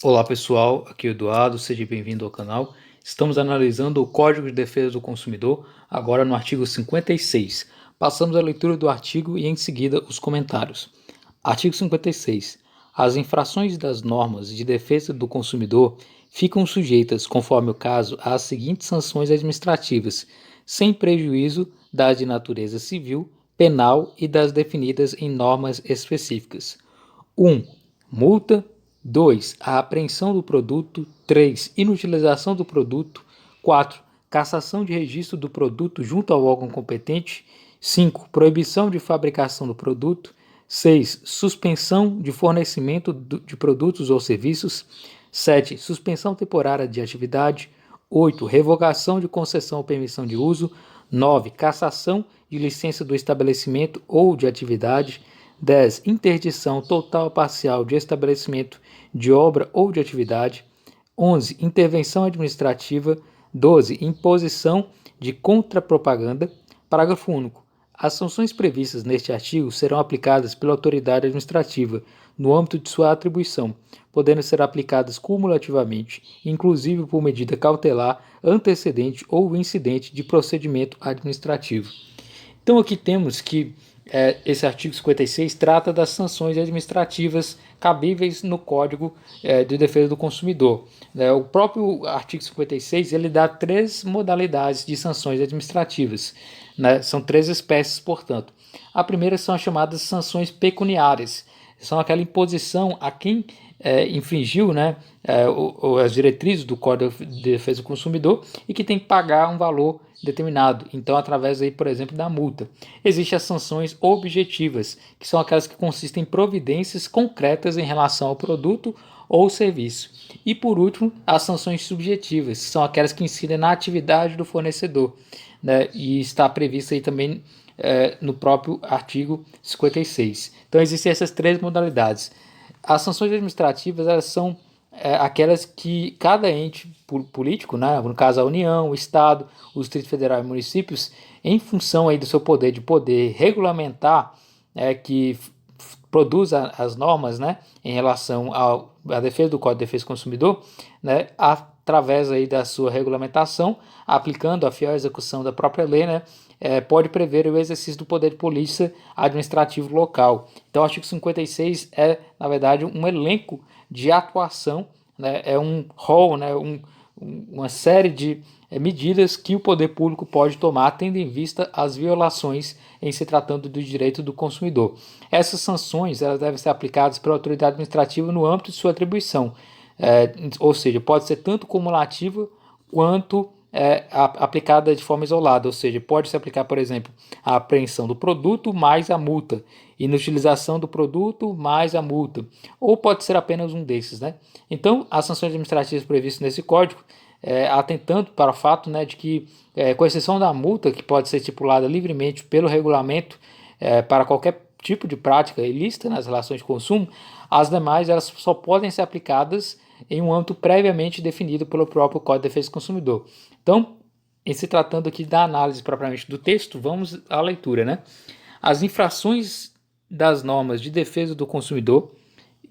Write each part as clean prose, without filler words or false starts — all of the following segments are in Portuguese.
Olá pessoal, aqui é o Eduardo, seja bem-vindo ao canal. Estamos analisando o Código de Defesa do Consumidor, agora no artigo 56. Passamos a leitura do artigo e em seguida os comentários. Artigo 56. As infrações das normas de defesa do consumidor ficam sujeitas, conforme o caso, às seguintes sanções administrativas, sem prejuízo das de natureza civil, penal e das definidas em normas específicas. 1. Multa. 2. A apreensão do produto. 3. Inutilização do produto. 4. Cassação de registro do produto junto ao órgão competente. 5. Proibição de fabricação do produto. 6. Suspensão de fornecimento de produtos ou serviços. 7. Suspensão temporária de atividade. 8. Revogação de concessão ou permissão de uso. 9. Cassação de licença do estabelecimento ou de atividade. 10. Interdição total ou parcial de estabelecimento de obra ou de atividade. 11. Intervenção administrativa. 12. Imposição de contrapropaganda. Parágrafo único. As sanções previstas neste artigo serão aplicadas pela autoridade administrativa no âmbito de sua atribuição, podendo ser aplicadas cumulativamente, inclusive por medida cautelar, antecedente ou incidente de procedimento administrativo. Então aqui temos que esse artigo 56 trata das sanções administrativas cabíveis no Código de Defesa do Consumidor. O próprio artigo 56 ele dá três modalidades de sanções administrativas, né? São três espécies, portanto. A primeira são as chamadas sanções pecuniárias, são aquela imposição a quem infringiu, né, as diretrizes do Código de Defesa do Consumidor e que tem que pagar um valor determinado, então através aí, por exemplo, da multa. Existem as sanções objetivas, que são aquelas que consistem em providências concretas em relação ao produto ou serviço. E por último, as sanções subjetivas, que são aquelas que incidem na atividade do fornecedor, né, e está prevista aí também no próprio artigo 56. Então existem essas três modalidades. As sanções administrativas elas são aquelas que cada ente político, né, no caso a União, o Estado, o Distrito Federal e municípios, em função aí do seu poder de poder regulamentar, que produz as normas, né, em relação à defesa do Código de Defesa do Consumidor, né, através aí da sua regulamentação, aplicando a fiel execução da própria lei, né, pode prever o exercício do poder de polícia administrativo local. Então, o artigo 56 é, na verdade, um elenco de atuação, né, é um rol, né, uma série de medidas que o poder público pode tomar, tendo em vista as violações em se tratando do direito do consumidor. Essas sanções elas devem ser aplicadas pela autoridade administrativa no âmbito de sua atribuição, ou seja, pode ser tanto cumulativa quanto aplicada de forma isolada, ou seja, pode se aplicar, por exemplo, a apreensão do produto mais a multa, inutilização do produto mais a multa, ou pode ser apenas um desses, né? Então, as sanções administrativas previstas nesse código, atentando para o fato, né, de que, com exceção da multa, que pode ser estipulada livremente pelo regulamento para qualquer tipo de prática ilícita nas relações de consumo, as demais elas só podem ser aplicadas em um âmbito previamente definido pelo próprio Código de Defesa do Consumidor. Então, em se tratando aqui da análise propriamente do texto, vamos à leitura, né? As infrações das normas de defesa do consumidor,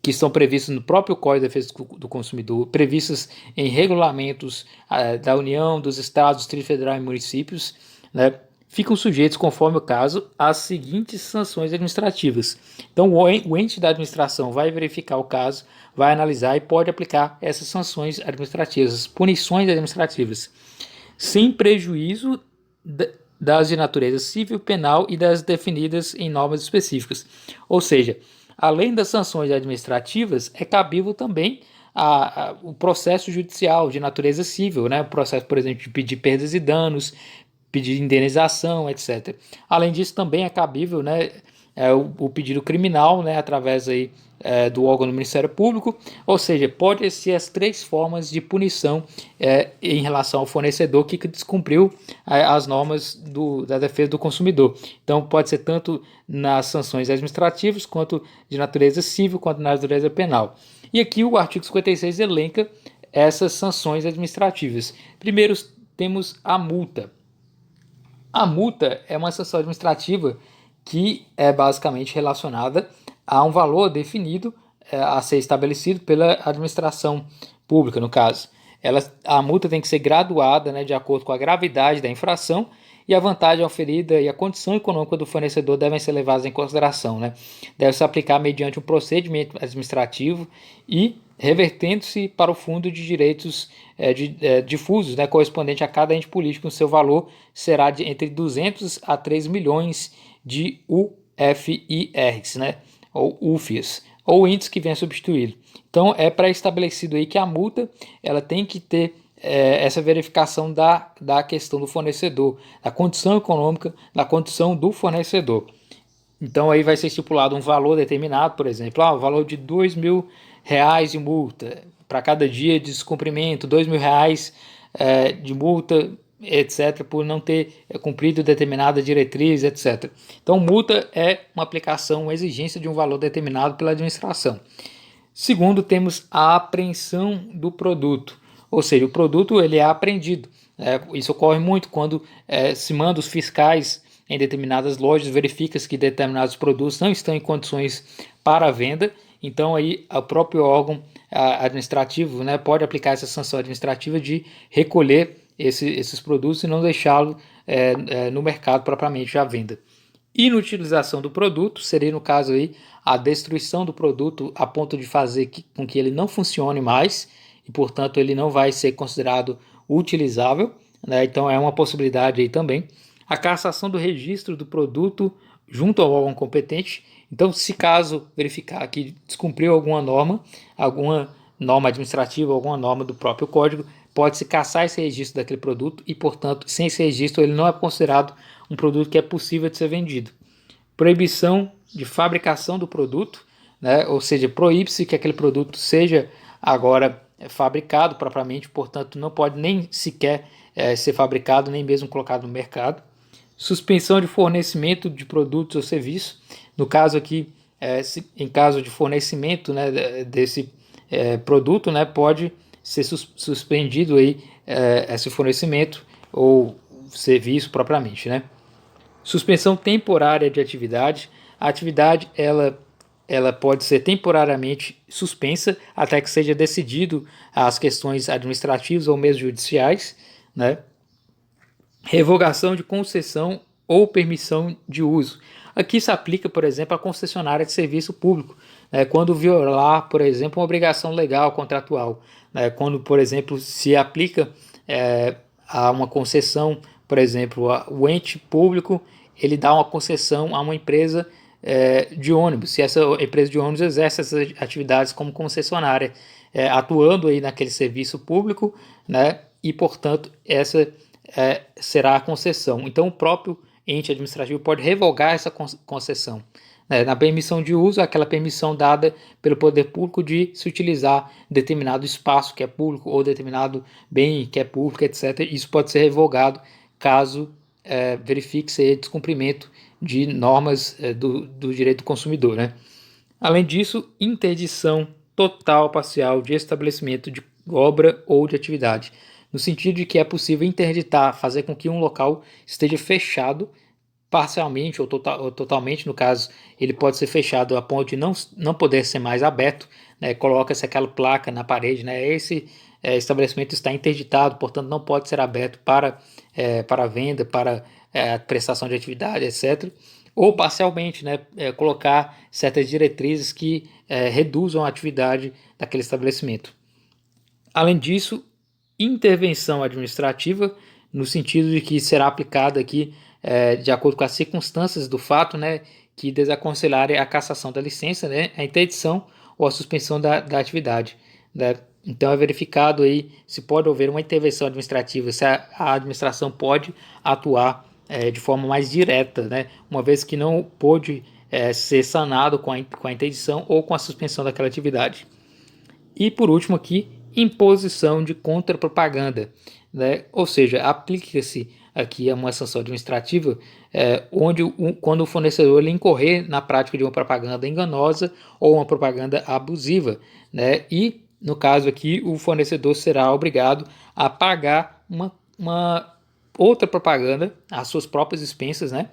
que estão previstas no próprio Código de Defesa do Consumidor, previstas em regulamentos da União, dos Estados, Distrito Federal e municípios, né, ficam sujeitos, conforme o caso, às seguintes sanções administrativas. Então, o ente da administração vai verificar o caso, vai analisar e pode aplicar essas sanções administrativas, punições administrativas, sem prejuízo das de natureza civil, penal e das definidas em normas específicas. Ou seja, além das sanções administrativas, é cabível também o processo judicial de natureza civil, né? O processo, por exemplo, de pedir perdas e danos, pedir indenização, etc. Além disso, também é cabível, né, o pedido criminal, né, através aí, do órgão do Ministério Público, ou seja, pode ser as três formas de punição em relação ao fornecedor que descumpriu as normas da defesa do consumidor. Então, pode ser tanto nas sanções administrativas, quanto de natureza civil, quanto na natureza penal. E aqui o artigo 56 elenca essas sanções administrativas. Primeiro, temos a multa. A multa é uma sanção administrativa que é basicamente relacionada a um valor definido a ser estabelecido pela administração pública, no caso. A multa tem que ser graduada, né, de acordo com a gravidade da infração, e a vantagem oferida e a condição econômica do fornecedor devem ser levadas em consideração, né? Deve se aplicar mediante um procedimento administrativo e revertendo-se para o fundo de direitos difusos, né, correspondente a cada ente político. O seu valor será de entre 200 a 3 milhões de UFIRs, né, ou UFIs, ou índices que venha substituí-lo. Então é pré-estabelecido aí que a multa ela tem que ter essa verificação da questão do fornecedor, da condição econômica, da condição do fornecedor. Então aí vai ser estipulado um valor determinado, por exemplo, o valor de R$ 2.000 de multa para cada dia de descumprimento, R$ 2.000 de multa, etc., por não ter cumprido determinada diretriz, etc. Então, multa é uma aplicação, uma exigência de um valor determinado pela administração. Segundo, temos a apreensão do produto, ou seja, o produto ele é apreendido. Isso ocorre muito quando se manda os fiscais em determinadas lojas, verifica-se que determinados produtos não estão em condições para venda, então aí o próprio órgão administrativo, né, pode aplicar essa sanção administrativa de recolher esses produtos e não deixá-lo no mercado propriamente à venda. Inutilização do produto seria, no caso aí, a destruição do produto a ponto de fazer com que ele não funcione mais e, portanto, ele não vai ser considerado utilizável, né? Então é uma possibilidade aí também. A cassação do registro do produto junto ao órgão competente. Então, se caso verificar que descumpriu alguma norma administrativa, alguma norma do próprio código, pode-se cassar esse registro daquele produto e, portanto, sem esse registro ele não é considerado um produto que é possível de ser vendido. Proibição de fabricação do produto, né? Ou seja, proíbe-se que aquele produto seja agora fabricado propriamente, portanto não pode nem sequer ser fabricado, nem mesmo colocado no mercado. Suspensão de fornecimento de produtos ou serviços, no caso aqui, em caso de fornecimento, né, desse produto, né, pode ser suspendido aí, esse fornecimento ou serviço propriamente, né? Suspensão temporária de atividade. A atividade ela pode ser temporariamente suspensa até que seja decidido as questões administrativas ou mesmo judiciais, né? Revogação de concessão ou permissão de uso. Aqui se aplica, por exemplo, a concessionária de serviço público, né, quando violar, por exemplo, uma obrigação legal contratual, né, quando, por exemplo, se aplica a uma concessão, por exemplo, o ente público ele dá uma concessão a uma empresa de ônibus, se essa empresa de ônibus exerce essas atividades como concessionária, atuando aí naquele serviço público, né, e, portanto, essa será a concessão. Então, o próprio ente administrativo pode revogar essa concessão. Na permissão de uso, aquela permissão dada pelo poder público de se utilizar determinado espaço que é público ou determinado bem que é público, etc. Isso pode ser revogado caso verifique-se descumprimento de normas do direito do consumidor, né? Além disso, interdição total parcial de estabelecimento de obra ou de atividade, no sentido de que é possível interditar, fazer com que um local esteja fechado parcialmente ou totalmente, no caso, ele pode ser fechado a ponto de não poder ser mais aberto, né? Coloca-se aquela placa na parede, né? Esse estabelecimento está interditado, portanto não pode ser aberto para venda, para prestação de atividade, etc. Ou parcialmente, né? Colocar certas diretrizes que reduzam a atividade daquele estabelecimento. Além disso, intervenção administrativa, no sentido de que será aplicada aqui de acordo com as circunstâncias do fato, né, que desaconselharem a cassação da licença, né, a interdição ou a suspensão da atividade, né? Então é verificado aí se pode haver uma intervenção administrativa, se a administração pode atuar de forma mais direta, né, uma vez que não pôde ser sanado com a interdição ou com a suspensão daquela atividade. E por último aqui, imposição de contrapropaganda, né? Ou seja, aplica-se aqui a uma sanção administrativa quando o fornecedor ele incorrer na prática de uma propaganda enganosa ou uma propaganda abusiva, né? E no caso aqui o fornecedor será obrigado a pagar uma outra propaganda, às suas próprias expensas, né,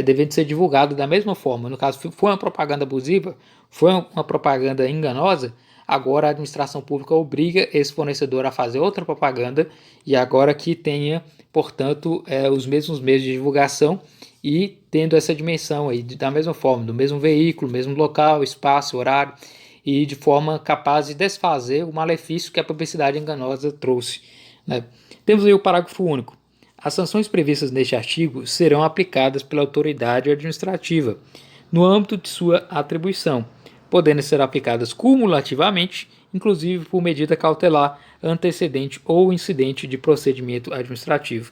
devendo ser divulgado da mesma forma. No caso, foi uma propaganda abusiva, foi uma propaganda enganosa, agora a administração pública obriga esse fornecedor a fazer outra propaganda e agora que tenha, portanto, os mesmos meios de divulgação e tendo essa dimensão aí, da mesma forma, do mesmo veículo, mesmo local, espaço, horário, e de forma capaz de desfazer o malefício que a publicidade enganosa trouxe, né? Temos aí o parágrafo único. As sanções previstas neste artigo serão aplicadas pela autoridade administrativa no âmbito de sua atribuição, podendo ser aplicadas cumulativamente, inclusive por medida cautelar antecedente ou incidente de procedimento administrativo.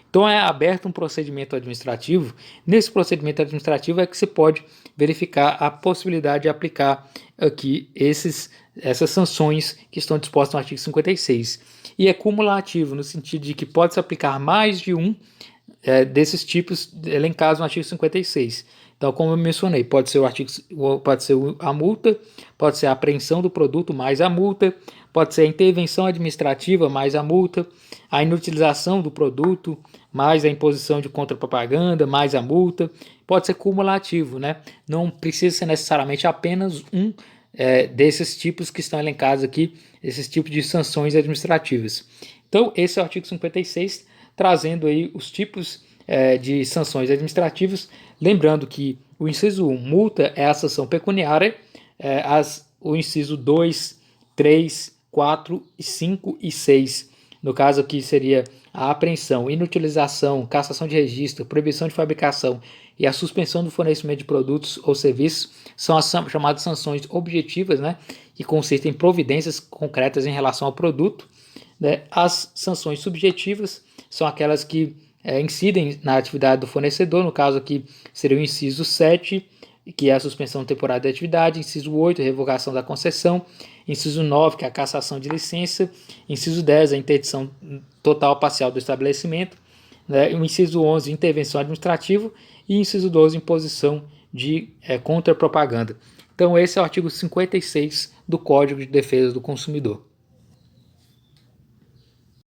Então é aberto um procedimento administrativo. Nesse procedimento administrativo é que se pode verificar a possibilidade de aplicar aqui essas sanções que estão dispostas no artigo 56. E é cumulativo, no sentido de que pode se aplicar mais de um desses tipos elencados no artigo 56. Então, como eu mencionei, pode ser a multa, pode ser a apreensão do produto mais a multa, pode ser a intervenção administrativa mais a multa, a inutilização do produto mais a imposição de contrapropaganda mais a multa. Pode ser cumulativo, né? Não precisa ser necessariamente apenas um desses tipos que estão elencados aqui, esses tipos de sanções administrativas. Então, esse é o artigo 56, trazendo aí os tipos de sanções administrativas. Lembrando que o inciso 1, multa, é a sanção pecuniária, o inciso 2, 3, 4, 5 e 6, no caso aqui seria a apreensão, inutilização, cassação de registro, proibição de fabricação e a suspensão do fornecimento de produtos ou serviços, são as chamadas sanções objetivas, né, que consistem em providências concretas em relação ao produto, né. As sanções subjetivas são aquelas que incidem na atividade do fornecedor, no caso aqui seria o inciso 7, que é a suspensão temporária da atividade, inciso 8, revogação da concessão, inciso 9, que é a cassação de licença, inciso 10, a interdição total ou parcial do estabelecimento, né? O inciso 11, intervenção administrativa, e inciso 12, imposição de contrapropaganda. Então esse é o artigo 56 do Código de Defesa do Consumidor.